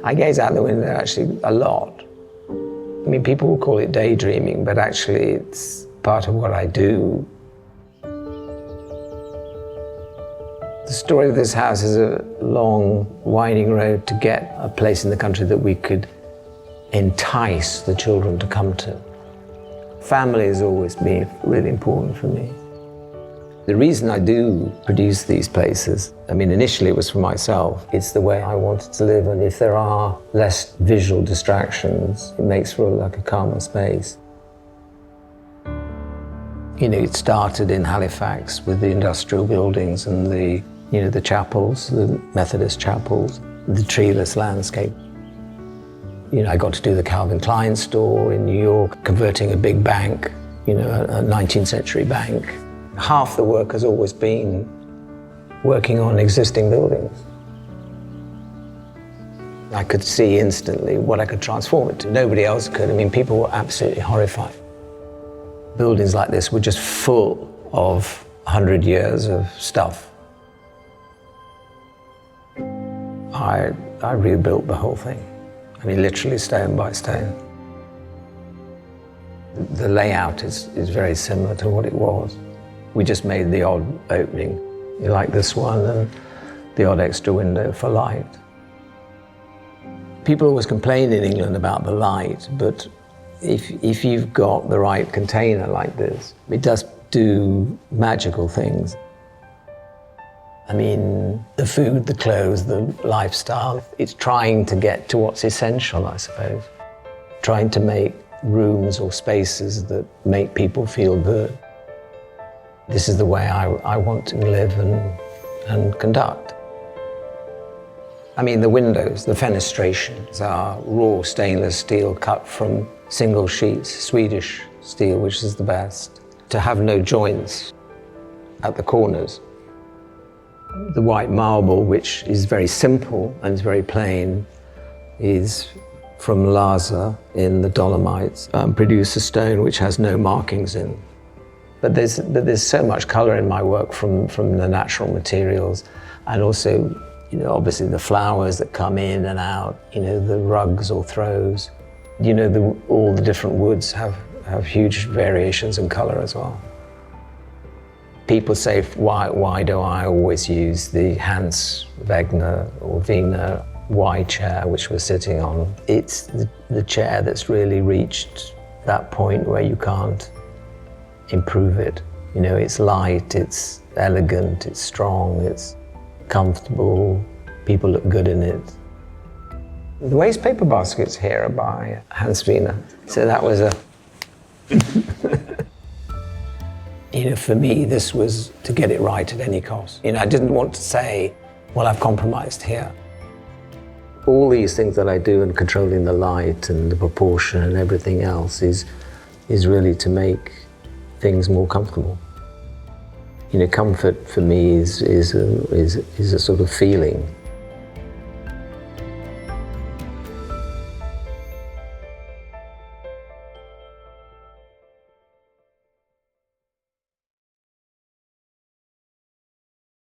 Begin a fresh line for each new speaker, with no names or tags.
I gaze out the window actually a lot. I mean, people will call it daydreaming, but actually it's part of what I do. The story of this house is a long, winding road to get a place in the country that we could entice the children to come to. Family has always been really important for me. The reason I do produce these places, I mean, initially it was for myself. It's the way I wanted to live, and if there are less visual distractions, it makes for like a calmer space. You know, it started in Halifax with the industrial buildings and the chapels, the Methodist chapels, the treeless landscape. You know, I got to do the Calvin Klein store in New York, converting a big bank, you know, a 19th century bank. Half the work has always been working on existing buildings. I could see instantly what I could transform it to. Nobody else could. I mean, people were absolutely horrified. Buildings like this were just full of 100 years of stuff. I rebuilt the whole thing. I mean, literally stone by stone. The layout is very similar to what it was. We just made the odd opening, like this one, and the odd extra window for light. People always complain in England about the light, but if you've got the right container like this, it does do magical things. I mean, the food, the clothes, the lifestyle, it's trying to get to what's essential, I suppose. Trying to make rooms or spaces that make people feel good. This is the way I want to live and conduct. I mean, the windows, the fenestrations are raw stainless steel cut from single sheets, Swedish steel, which is the best. To have no joints at the corners. The white marble, which is very simple and is very plain, is from Lhasa in the Dolomites, produce a stone which has no markings in. But there's so much colour in my work from the natural materials, and also, you know, obviously the flowers that come in and out, you know, the rugs or throws. You know, all the different woods have huge variations in colour as well. People say, why do I always use the Hans Wegner or Wiener Y chair which we're sitting on? It's the chair that's really reached that point where you can't improve it. You know, it's light, it's elegant, it's strong, it's comfortable, people look good in it. The waste paper baskets here are by Hans Wiener, so that was a... You know, for me, this was to get it right at any cost. You know, I didn't want to say, well, I've compromised here. All these things that I do in controlling the light and the proportion and everything else is really to make things more comfortable. You know, comfort for me is a sort of feeling.